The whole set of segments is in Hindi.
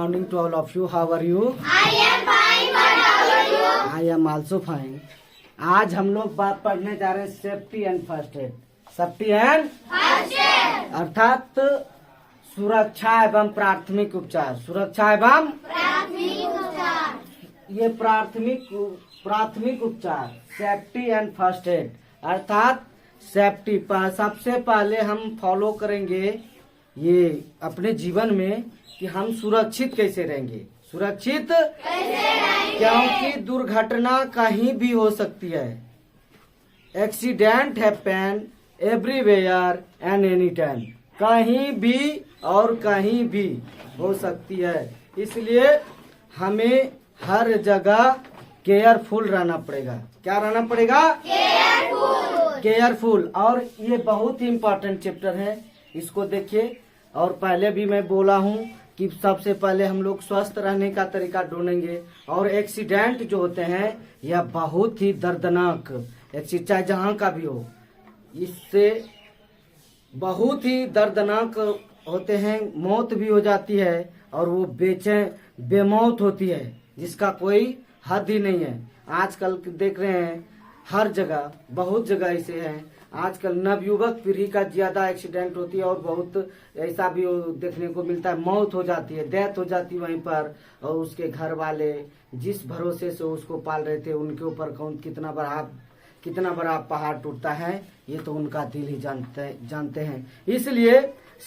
morning to all of you. How are you? I am fine. What about you? I am also fine. आज हम लोग बात पढ़ने जा रहे हैं safety and first aid. Safety and First aid. अर्थात सुरक्षा एवं प्राथमिक उपचार. सुरक्षा एवं प्राथमिक उपचार. ये प्राथमिक उपचार सेफ्टी एंड फर्स्ट एड अर्थात सेफ्टी. सबसे पहले हम फॉलो करेंगे ये अपने जीवन में कि हम सुरक्षित कैसे रहेंगे. सुरक्षित क्योंकि दुर्घटना कहीं भी हो सकती है. Accident happen everywhere and any time. कहीं भी और कहीं भी हो सकती है. इसलिए हमें हर जगह केयरफुल रहना पड़ेगा. क्या रहना पड़ेगा? केयरफुल. और ये बहुत ही इम्पोर्टेंट चैप्टर है. इसको देखिए. और पहले भी मैं बोला हूँ कि सबसे पहले हम लोग स्वस्थ रहने का तरीका ढूंढेंगे. और एक्सीडेंट जो होते हैं यह बहुत ही दर्दनाक एक्सीडेंट चाहे जहाँ का भी हो, इससे बहुत ही दर्दनाक होते हैं. मौत भी हो जाती है और वो बेमौत होती है जिसका कोई हद ही नहीं है. आजकल देख रहे हैं हर जगह बहुत जगह ऐसे हैं. आजकल नवयुवक पीढ़ी का ज्यादा एक्सीडेंट होती है और बहुत ऐसा भी देखने को मिलता है. मौत हो जाती है, डेथ हो जाती है वहीं पर. और उसके घर वाले जिस भरोसे से उसको पाल रहे थे उनके ऊपर कौन कितना बड़ा पहाड़ टूटता है ये तो उनका दिल ही जानते हैं. इसलिए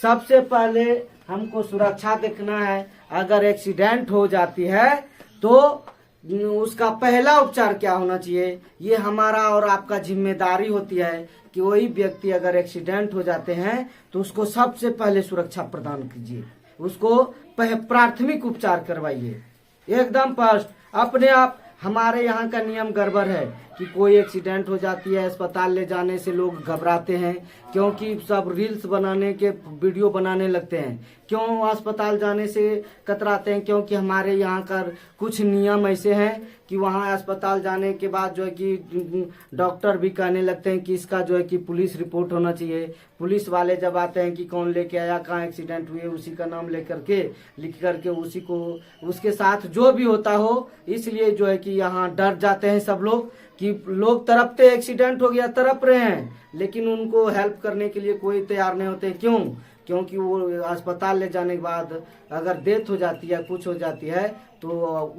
सबसे पहले हमको सुरक्षा देखना है. अगर एक्सीडेंट हो जाती है तो उसका पहला उपचार क्या होना चाहिए, ये हमारा और आपका जिम्मेदारी होती है कि वही व्यक्ति अगर एक्सीडेंट हो जाते हैं तो उसको सबसे पहले सुरक्षा प्रदान कीजिए. उसको प्राथमिक उपचार करवाइए एकदम फर्स्ट. अपने आप हमारे यहाँ का नियम गड़बड़ है कि कोई एक्सीडेंट हो जाती है अस्पताल ले जाने से लोग घबराते हैं क्योंकि सब रील्स बनाने के वीडियो बनाने लगते हैं. क्यों अस्पताल जाने से कतराते हैं? क्योंकि हमारे यहाँ का कुछ नियम ऐसे हैं कि वहाँ अस्पताल जाने के बाद जो है कि डॉक्टर भी कहने लगते हैं कि इसका जो है कि पुलिस रिपोर्ट होना चाहिए. पुलिस वाले जब आते हैं कि कौन लेके आया, कहाँ एक्सीडेंट हुए, उसी का नाम लिख करके उसी को उसके साथ जो भी होता हो. इसलिए जो है कि यहाँ डर जाते हैं सब लोग कि लोग तड़पते एक्सीडेंट हो गया तड़प रहे हैं लेकिन उनको हेल्प करने के लिए कोई तैयार नहीं होते. क्यों? क्योंकि वो अस्पताल ले जाने के बाद अगर डेथ हो जाती है कुछ हो जाती है तो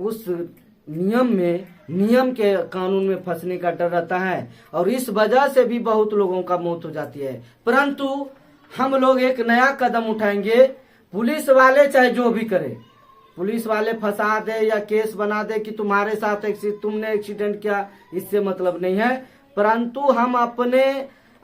उस नियम के कानून में फंसने का डर रहता है और इस वजह से भी बहुत लोगों का मौत हो जाती है. परंतु हम लोग एक नया कदम उठाएंगे. पुलिस वाले चाहे जो भी करे, पुलिस वाले फंसा दे या केस बना दे कि तुम्हारे साथ तुमने एक्सीडेंट किया, इससे मतलब नहीं है. परंतु हम अपने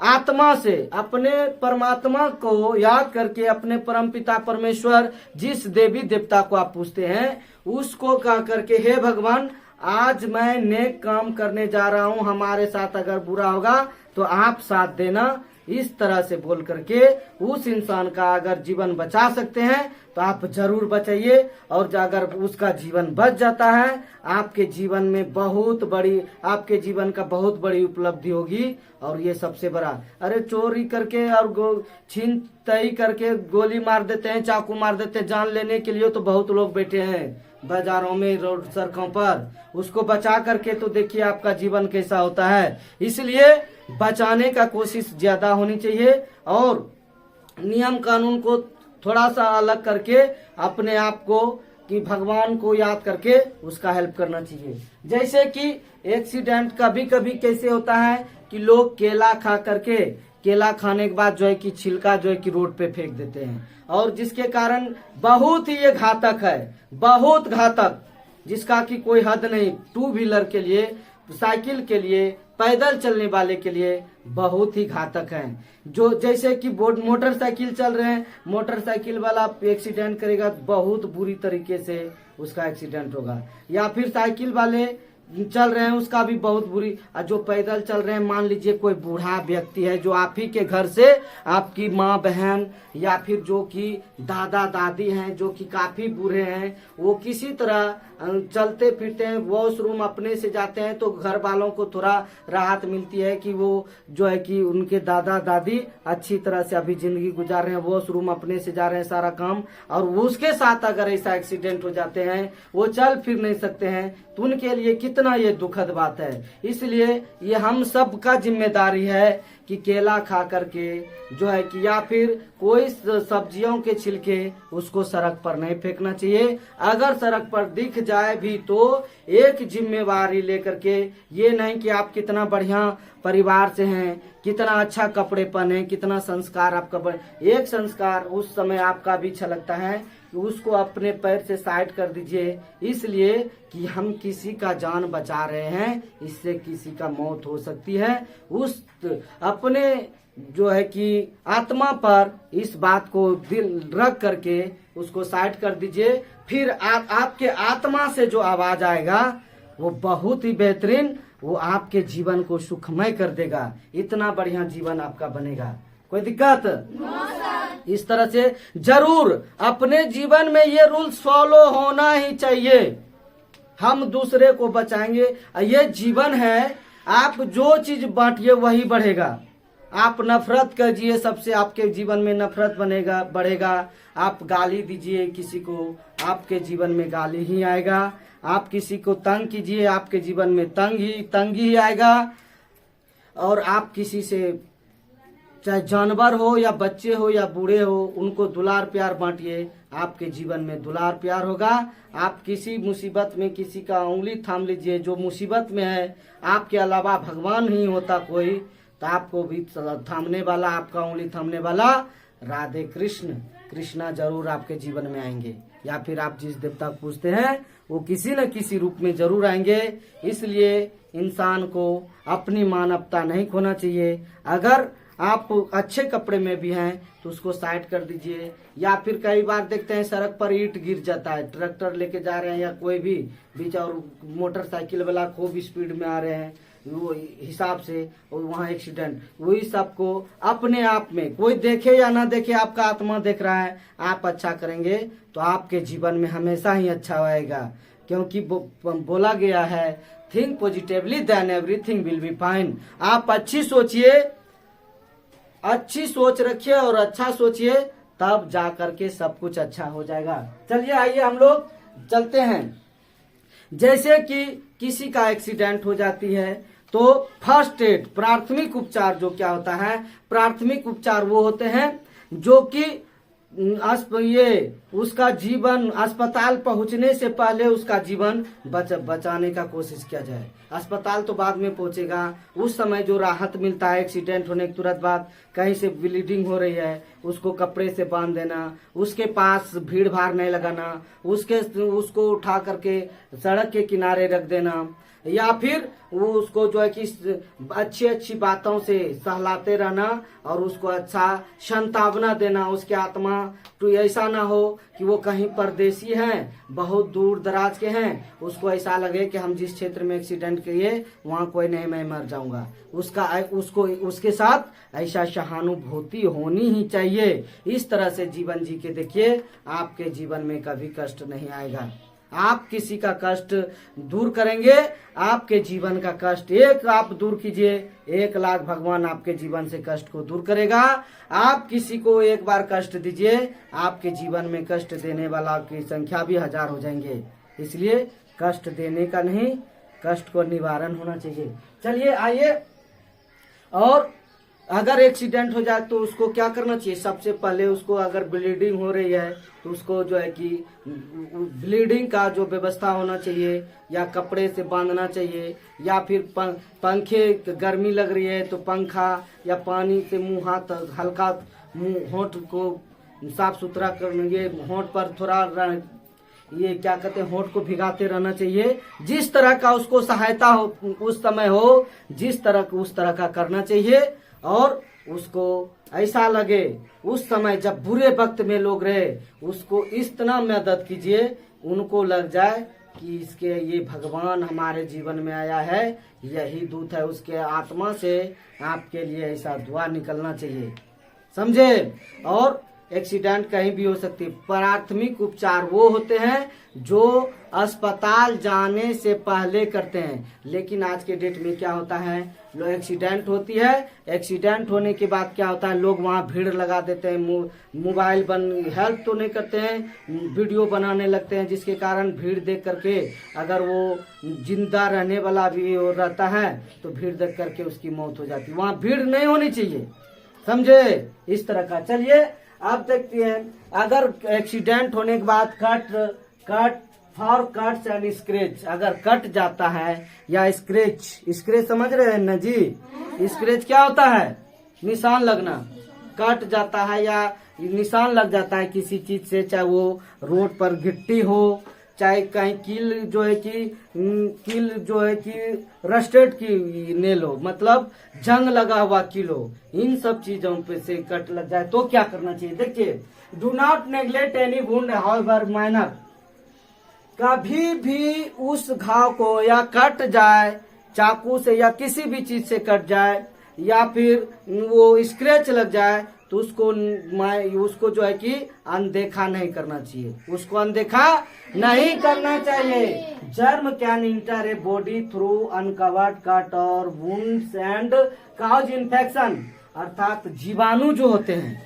आत्मा से अपने परमात्मा को याद करके अपने परमपिता परमेश्वर जिस देवी देवता को आप पूछते हैं उसको कह करके हे भगवान आज मैं नेक काम करने जा रहा हूँ, हमारे साथ अगर बुरा होगा तो आप साथ देना. इस तरह से बोल करके उस इंसान का अगर जीवन बचा सकते हैं तो आप जरूर बचाइए. और अगर उसका जीवन बच जाता है आपके जीवन में आपके जीवन का बहुत बड़ी उपलब्धि होगी. और ये सबसे बड़ा, अरे चोरी करके और छीन तई करके गोली मार देते हैं, चाकू मार देते हैं जान लेने के लिए, तो बहुत लोग बैठे हैं बाजारों में, रोड सड़कों पर. उसको बचा करके तो देखिए आपका जीवन कैसा होता है. इसलिए बचाने का कोशिश ज्यादा होनी चाहिए और नियम कानून को थोड़ा सा अलग करके अपने आप को कि भगवान को याद करके उसका हेल्प करना चाहिए. जैसे कि एक्सीडेंट कभी कभी कैसे होता है कि लोग केला खाने के बाद जो है कि छिलका जो है कि रोड पे फेंक देते हैं और जिसके कारण बहुत ही ये घातक है, बहुत घातक, जिसका कि कोई हद नहीं. टू व्हीलर के लिए, साइकिल के लिए, पैदल चलने वाले के लिए बहुत ही घातक हैं. जो जैसे कि मोटरसाइकिल चल रहे हैं, मोटरसाइकिल वाला एक्सीडेंट करेगा बहुत बुरी तरीके से उसका एक्सीडेंट होगा. या फिर साइकिल वाले चल रहे हैं उसका भी बहुत बुरी, और जो पैदल चल रहे हैं, मान लीजिए कोई बूढ़ा व्यक्ति है जो आप ही के घर से आपकी माँ बहन या फिर जो कि दादा दादी हैं जो कि काफी बूढ़े हैं, वो किसी तरह चलते फिरते हैं, वॉशरूम अपने से जाते हैं, तो घर वालों को थोड़ा राहत मिलती है कि वो जो है कि उनके दादा दादी अच्छी तरह से अभी जिंदगी गुजार रहे हैं, वॉशरूम अपने से जा रहे हैं सारा काम। और उसके साथ अगर ऐसा एक्सीडेंट हो जाते हैं, वो चल फिर नहीं सकते हैं, तो उनके लिए कितना ये दुखद बात है। इसलिए ये हम सब का जिम्मेदारी है कि केला खा करके जो है कि या फिर कोई सब्जियों के छिलके उसको सड़क पर नहीं फेंकना चाहिए। अगर सड़क पर दिख जाए भी तो एक जिम्मेवारी लेकर के, ये नहीं कि आप कितना बढ़िया परिवार से हैं, कितना अच्छा कपड़े पहने, कितना संस्कार आपका, एक संस्कार उस समय आपका भी छलकता है कि उसको अपने पैर से साइड कर दीजिए, इसलिए कि हम किसी का जान बचा रहे हैं, इससे किसी का मौत हो सकती है। उस अपने जो है कि आत्मा पर इस बात को दिल रख करके उसको साइड कर दीजिए। फिर आपके आत्मा से जो आवाज आएगा वो बहुत ही बेहतरीन, वो आपके जीवन को सुखमय कर देगा, इतना बढ़िया जीवन आपका बनेगा। कोई दिक्कत? इस तरह से जरूर अपने जीवन में ये रूल्स फॉलो होना ही चाहिए, हम दूसरे को बचाएंगे। ये जीवन है, आप जो चीज बांटिए वही बढ़ेगा। आप नफरत कीजिए सबसे, आपके जीवन में नफरत बढ़ेगा। आप गाली दीजिए किसी को, आपके जीवन में गाली ही आएगा। आप किसी को तंग कीजिए, आपके जीवन में तंग ही आएगा। और आप किसी से, चाहे जानवर हो या बच्चे हो या बूढ़े हो, उनको दुलार प्यार बांटिए, आपके जीवन में दुलार प्यार होगा। आप किसी मुसीबत में किसी का उंगली थाम लीजिए, जो मुसीबत में है, आपके अलावा भगवान नहीं होता कोई, तो आपको भी थामने वाला, आपका उंगली थामने वाला राधे कृष्णा जरूर आपके जीवन में आएंगे। या फिर आप जिस देवता को पूजते हैं वो किसी न किसी रूप में जरूर आएंगे। इसलिए इंसान को अपनी मानवता नहीं खोना चाहिए। अगर आप अच्छे कपड़े में भी हैं तो उसको साइड कर दीजिए। या फिर कई बार देखते हैं सड़क पर ईंट गिर जाता है, ट्रैक्टर लेके जा रहे हैं या कोई भी बीच, और मोटरसाइकिल वाला खूब स्पीड में आ रहे हैं वो हिसाब से, और वहाँ एक्सीडेंट, वही सबको अपने आप में, कोई देखे या ना देखे, आपका आत्मा देख रहा है, आप अच्छा करेंगे तो आपके जीवन में हमेशा ही अच्छा आएगा। क्योंकि बोला गया है, think positively then everything will be fine. आप अच्छी सोचिए, अच्छी सोच रखिए और अच्छा सोचिए, तब जा करके सब कुछ अच्छा हो जाएगा। चलिए आइए हम लोग चलते हैं। जैसे कि किसी का एक्सीडेंट हो जाती है तो फर्स्ट एड, प्राथमिक उपचार जो क्या होता है, प्राथमिक उपचार वो होते हैं जो कि ये उसका जीवन, अस्पताल पहुंचने से पहले उसका जीवन बचाने का कोशिश किया जाए। अस्पताल तो बाद में पहुंचेगा, उस समय जो राहत मिलता है एक्सीडेंट होने के तुरंत बाद, कहीं से ब्लीडिंग हो रही है उसको कपड़े से बांध देना, उसके पास भीड़ भाड़ नहीं लगाना, उसको उठा करके सड़क के किनारे रख देना, या फिर वो उसको जो है कि अच्छी अच्छी बातों से सहलाते रहना और उसको अच्छा संतावना देना। उसके आत्मा तो ऐसा ना हो कि वो कहीं परदेसी हैं, बहुत दूर दराज के हैं, उसको ऐसा लगे कि हम जिस क्षेत्र में एक्सीडेंट किए वहाँ कोई नहीं, मैं मर जाऊंगा। उसके साथ ऐसा सहानुभूति होनी ही चाहिए। इस तरह से जीवन जी के देखिए, आपके जीवन में कभी कष्ट नहीं आएगा। आप किसी का कष्ट दूर करेंगे, आपके जीवन का कष्ट एक आप दूर कीजिए, 1 लाख भगवान आपके जीवन से कष्ट को दूर करेगा। आप किसी को एक बार कष्ट दीजिए, आपके जीवन में कष्ट देने वाला की संख्या भी 1000 हो जाएंगे। इसलिए कष्ट देने का नहीं, कष्ट को निवारण होना चाहिए। चलिए आइए, और अगर एक्सीडेंट हो जाए तो उसको क्या करना चाहिए? सबसे पहले उसको, अगर ब्लीडिंग हो रही है तो उसको जो है कि ब्लीडिंग का जो व्यवस्था होना चाहिए, या कपड़े से बांधना चाहिए, या फिर पंखे, गर्मी लग रही है तो पंखा या पानी से मुंह हाथ हल्का, होंठ को साफ सुथरा करने, होंठ पर थोड़ा ये क्या कहते हैं, होंठ को भिगाते रहना चाहिए। जिस तरह का उसको सहायता हो उस समय हो, जिस तरह उस तरह का करना चाहिए। और उसको ऐसा लगे उस समय जब बुरे वक्त में लोग रहे, उसको इस तरह मदद कीजिए, उनको लग जाए कि इसके ये भगवान हमारे जीवन में आया है, यही दूत है, उसके आत्मा से आपके लिए ऐसा धुआं निकलना चाहिए, समझे। और एक्सीडेंट कहीं भी हो सकती है। प्राथमिक उपचार वो होते हैं जो अस्पताल जाने से पहले करते हैं, लेकिन आज के डेट में क्या होता है, लोग एक्सीडेंट होती है, एक्सीडेंट होने के बाद क्या होता है, लोग वहाँ भीड़ लगा देते हैं, मोबाइल हेल्प तो नहीं करते हैं, वीडियो बनाने लगते हैं, जिसके कारण भीड़ देख करके अगर वो जिंदा रहने वाला भी रहता है तो भीड़ देख करके उसकी मौत हो जाती है। वहाँ भीड़ नहीं होनी चाहिए, समझे, इस तरह का। चलिए अब देखते हैं, अगर एक्सीडेंट होने के बाद cut for cuts and scratch, अगर कट जाता है या स्क्रेच समझ रहे हैं ना जी, स्क्रेच क्या होता है, निशान लगना, कट जाता है या निशान लग जाता है किसी चीज से, चाहे वो रोड पर गिट्टी हो, चाहे कहीं कील जो है कि रस्टेड की नेल हो, मतलब जंग लगा हुआ कील हो, इन सब चीजों पे से कट लग जाए तो क्या करना चाहिए। देखिए, do not neglect any wound however minor, कभी भी उस घाव को या कट जाए चाकू से या किसी भी चीज से कट जाए या फिर वो स्क्रैच लग जाए तो उसको जो है कि अनदेखा नहीं करना चाहिए, उसको अनदेखा नहीं करना चाहिए। Germ can inter a body through uncovered cut और वुंड्स एंड काज इन्फेक्शन, अर्थात जीवाणु जो होते हैं,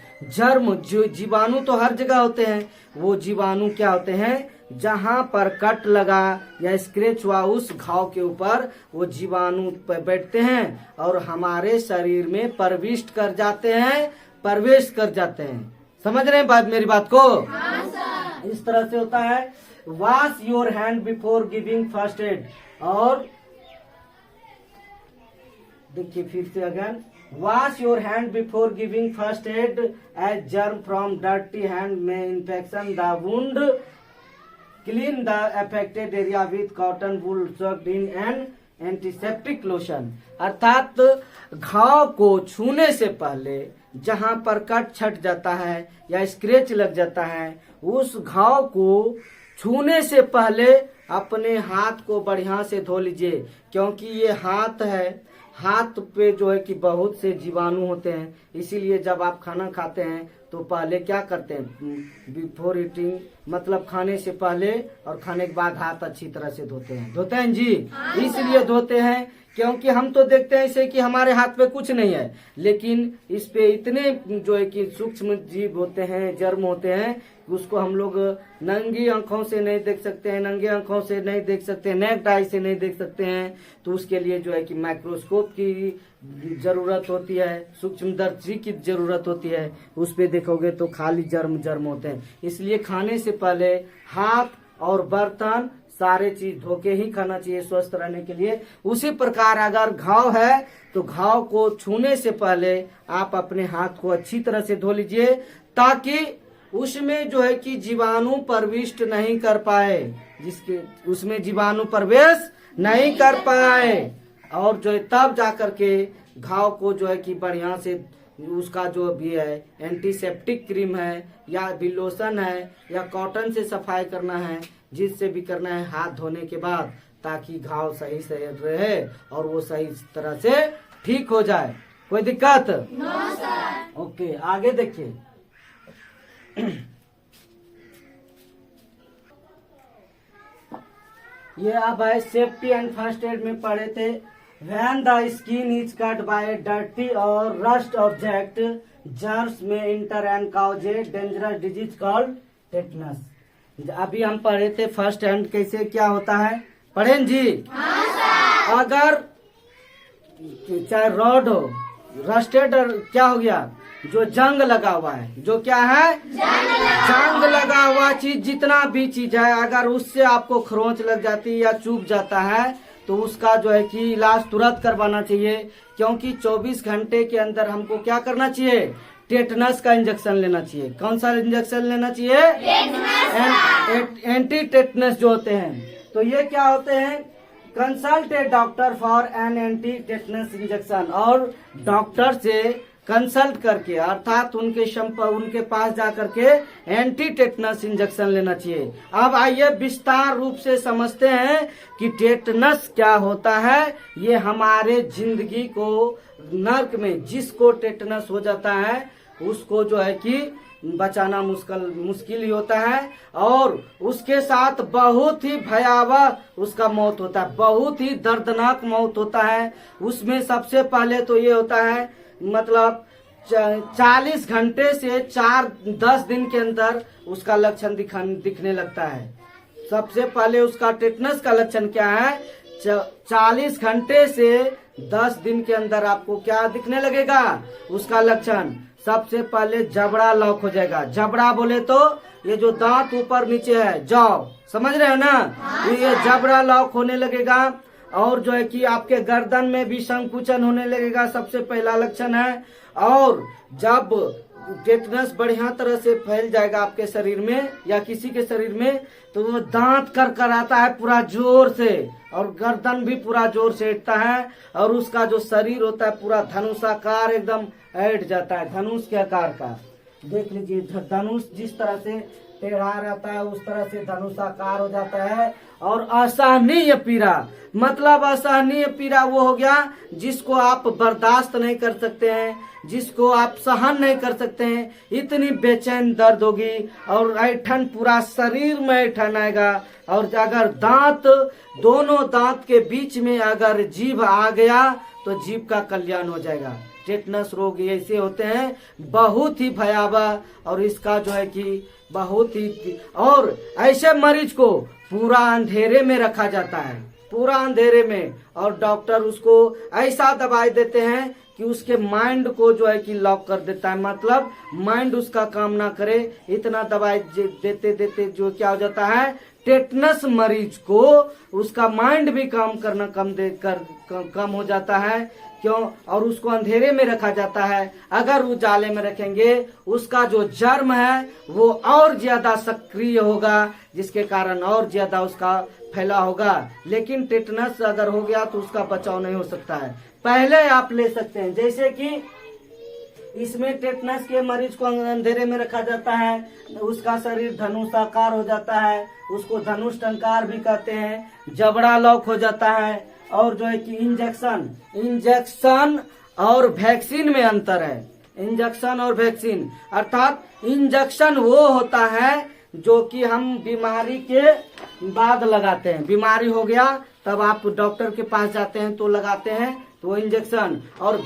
जीवाणु तो हर जगह होते हैं, वो जीवाणु क्या होते हैं, जहां पर कट लगा या स्क्रैच हुआ उस घाव के ऊपर वो जीवाणु बैठते हैं और हमारे शरीर में प्रवेश कर जाते हैं, समझ रहे हैं मेरी बात को। इस तरह से होता है। Wash your hand before giving first aid, और देखिए फिर से again, wash your hand before giving first aid as germ from dirty hand में infection the wound, clean the affected area with cotton wool soaked in and antiseptic lotion, अर्थात घाव को छूने से पहले जहां पर कट छट जाता है या स्क्रैच लग जाता है, उस घाव को छूने से पहले अपने हाथ को बढ़िया से धो लीजिए, क्योंकि ये हाथ है, हाथ पे जो है कि बहुत से जीवाणु होते हैं, इसीलिए जब आप खाना खाते हैं तो पहले क्या करते हैं, बिफोर ईटिंग, मतलब खाने से पहले और खाने के बाद हाथ अच्छी तरह से धोते हैं जी। इसलिए धोते हैं क्योंकि हम तो देखते हैं इसे कि हमारे हाथ पे कुछ नहीं है, लेकिन इस पे इतने जो है कि सूक्ष्म जीव होते हैं, जर्म होते हैं, उसको हम लोग नंगी आंखों से नहीं देख सकते हैं, नंगे आंखों से नहीं देख सकते हैं, नेक्ड आई से नहीं देख सकते हैं, तो उसके लिए जो है कि माइक्रोस्कोप की जरूरत होती है, सूक्ष्मदर्शी की जरूरत होती है, उस पे देखोगे तो खाली जर्म होते हैं। इसलिए खाने से पहले हाथ और बर्तन सारे चीज धो के ही खाना चाहिए स्वस्थ रहने के लिए। उसी प्रकार अगर घाव है तो घाव को छूने से पहले आप अपने हाथ को अच्छी तरह से धो लीजिए, ताकि उसमें जो है कि जीवाणु प्रविष्ट नहीं कर पाए, जिसके उसमें जीवाणु प्रवेश नहीं कर पाए, और जो है तब जाकर के घाव को जो है कि बढ़िया से उसका जो भी है एंटीसेप्टिक क्रीम है या भी लोशन है या कॉटन से सफाई करना है, जिससे भी करना है हाथ धोने के बाद, ताकि घाव सही से रहे और वो सही तरह से ठीक हो जाए। कोई दिक्कत? No sir. ओके, आगे देखिए। ये अब है सेफ्टी एंड फर्स्ट एड में पढ़े थे। When the skin is cut by a dirty or rust object, germs may enter and cause a dangerous disease called tetanus. अभी हम पढ़े थे फर्स्ट हैंड कैसे क्या होता है, पढ़े जी? हाँ सर। अगर चाहे रॉड हो, रस्टेड क्या हो गया, जो जंग लगा हुआ है, जो क्या है, जंग लगा हुआ चीज, जितना भी चीज है, अगर उससे आपको खरोंच लग जाती है या चुभ जाता है तो उसका जो है कि इलाज तुरंत करवाना चाहिए, क्योंकि 24 घंटे के अंदर हमको क्या करना चाहिए, टेटनस का इंजेक्शन लेना चाहिए। कौन सा इंजेक्शन लेना चाहिए? एंटी टेटनस जो होते हैं। तो ये क्या होते हैं, consult A doctor for an anti tetanus injection, और डॉक्टर से कंसल्ट करके अर्थात उनके पास जा करके एंटी टेटनस इंजेक्शन लेना चाहिए। अब आइए विस्तार रूप से समझते हैं कि टेटनस क्या होता है। ये हमारे जिंदगी को नर्क में जिसको टेटनस हो जाता है उसको जो है कि बचाना मुश्किल ही होता है और उसके साथ बहुत ही भयावह उसका मौत होता है, बहुत ही दर्दनाक मौत होता है। उसमें सबसे पहले तो ये होता है मतलब 40 घंटे से 4-10 दिन के अंदर उसका लक्षण दिखने लगता है। सबसे पहले उसका टेटनस का लक्षण क्या है, 40 घंटे से 10 दिन के अंदर आपको क्या दिखने लगेगा उसका लक्षण। सबसे पहले जबड़ा लॉक हो जाएगा। जबड़ा बोले तो ये जो दांत ऊपर नीचे है जॉ, समझ रहे हैं ना, ये जबड़ा लॉक होने लगेगा और जो है कि आपके गर्दन में भी संकुचन होने लगेगा, सबसे पहला लक्षण है। और जब टेटनस बढ़िया तरह से फैल जाएगा आपके शरीर में या किसी के शरीर में तो वो दांत कर आता है पूरा जोर से और गर्दन भी पूरा जोर से हिटता है और उसका जो शरीर होता है पूरा धनुषाकार एकदम हिट जाता है, धनुष के आकार का। देख लीजिए धनुष जिस तरह से टेढ़ा रहता है उस तरह से धनुषाकार हो जाता है। और असहनीय पीड़ा, मतलब असहनीय पीड़ा वो हो गया जिसको आप बर्दाश्त नहीं कर सकते हैं, जिसको आप सहन नहीं कर सकते हैं। इतनी बेचैन दर्द होगी और ऐठन पूरा शरीर में ऐठन आएगा और अगर दांत दोनों दांत के बीच में अगर जीभ आ गया तो जीभ का कल्याण हो जाएगा। टेटनस रोग ऐसे होते हैं बहुत ही भयावह और इसका जो है कि बहुत ही, और ऐसे मरीज को पूरा अंधेरे में रखा जाता है, पूरा अंधेरे में, और डॉक्टर उसको ऐसा दवाई देते हैं कि उसके माइंड को जो है कि लॉक कर देता है, मतलब माइंड उसका काम ना करे। इतना दवाई देते देते जो क्या हो जाता है टेटनस मरीज को उसका माइंड भी काम करना कम हो जाता है। क्यों? और उसको अंधेरे में रखा जाता है। अगर उजाले में रखेंगे उसका जो जर्म है वो और ज्यादा सक्रिय होगा जिसके कारण और ज्यादा उसका फैला होगा। लेकिन टेटनस अगर हो गया तो उसका बचाव नहीं हो सकता है। पहले आप ले सकते हैं, जैसे कि इसमें टेटनस के मरीज को अंधेरे में रखा जाता है, उसका शरीर धनुषाकार हो जाता है, उसको धनुष टंकार भी कहते हैं, जबड़ा लॉक हो जाता है। और जो है कि इंजेक्शन और वैक्सीन में अंतर है। इंजेक्शन और वैक्सीन अर्थात इंजेक्शन वो होता है जो कि हम बीमारी के बाद लगाते हैं। बीमारी हो गया तब आप डॉक्टर के पास जाते हैं तो लगाते हैं तो इंजेक्शन। और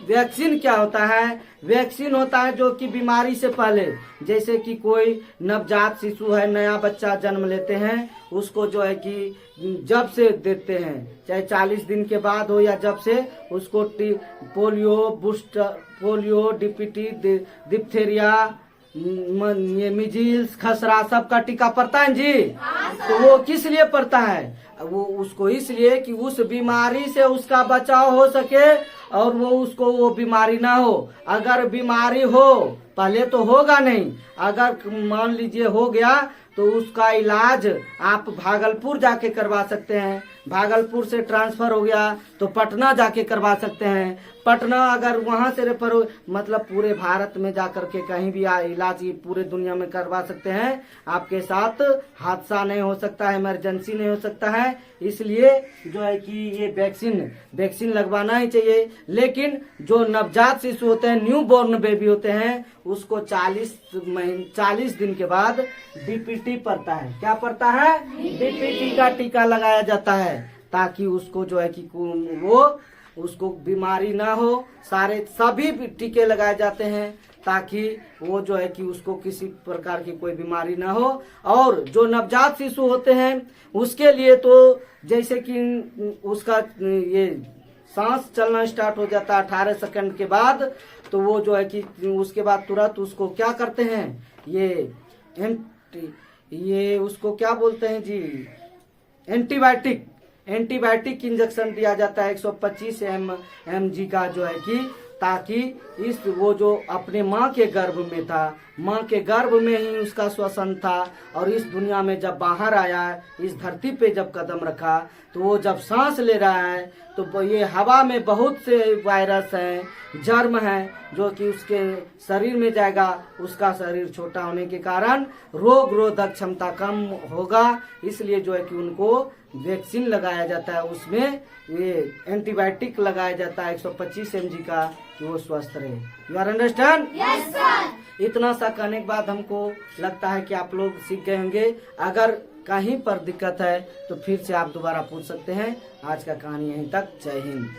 वैक्सीन क्या होता है? वैक्सीन होता है जो कि बीमारी से पहले, जैसे कि कोई नवजात शिशु है, नया बच्चा जन्म लेते हैं, उसको जो है कि जब से देते हैं, चाहे 40 दिन के बाद हो या जब से, उसको polio, booster, polio, DPT, diphtheria, ये मिजिल्स, खसरा सबका टीका पड़ता है जी। तो वो किस लिए पड़ता है? वो उसको इसलिए कि उस बीमारी से उसका बचाव हो सके और वो बीमारी ना हो। अगर बीमारी हो, पहले तो होगा नहीं, अगर मान लीजिए हो गया तो उसका इलाज आप भागलपुर जाके करवा सकते हैं। भागलपुर से ट्रांसफर हो गया तो पटना जाके करवा सकते हैं। पटना अगर वहां से रेफर हो, मतलब पूरे भारत में जाकर के कहीं भी इलाज पूरे दुनिया में करवा सकते हैं। आपके साथ हादसा नहीं हो सकता है, इमरजेंसी नहीं हो सकता है। इसलिए जो है कि ये वैक्सीन लगवाना ही चाहिए। लेकिन जो नवजात शिशु होते हैं, न्यू बॉर्न बेबी होते हैं, उसको 40 दिन के बाद डीपीटी पड़ता है। क्या पड़ता है? डीपीटी का टीका लगाया जाता है ताकि उसको जो है कि वो उसको बीमारी ना हो। सभी टीके लगाए जाते हैं ताकि वो जो है कि उसको किसी प्रकार की कोई बीमारी ना हो। और जो नवजात शिशु होते हैं उसके लिए तो जैसे कि उसका ये सांस चलना स्टार्ट हो जाता है 18 सेकंड के बाद, तो वो जो है कि उसके बाद तुरंत उसको क्या करते हैं, ये उसको क्या बोलते हैं जी, एंटीबायोटिक इंजेक्शन दिया जाता है 125 mg का, जो है कि ताकि वो जो अपने माँ के गर्भ में था माँ के गर्भ में ही उसका श्वसन था और इस दुनिया में जब बाहर आया, इस धरती पे जब कदम रखा, तो वो जब सांस ले रहा है तो ये हवा में बहुत से वायरस हैं, जर्म हैं, जो कि उसके शरीर में जाएगा। उसका शरीर छोटा होने के कारण रोग रोधक क्षमता कम होगा, इसलिए जो है कि उनको वैक्सीन लगाया जाता है, उसमें ये एंटीबायोटिक लगाया जाता है 125 mg का, कि वो स्वस्थ रहे। You are understand? Yes sir. इतना सा कहने के बाद हमको लगता है कि आप लोग सीख गए होंगे। अगर कहीं पर दिक्कत है तो फिर से आप दोबारा पूछ सकते हैं। आज का कहानी यहीं तक। जय हिंद।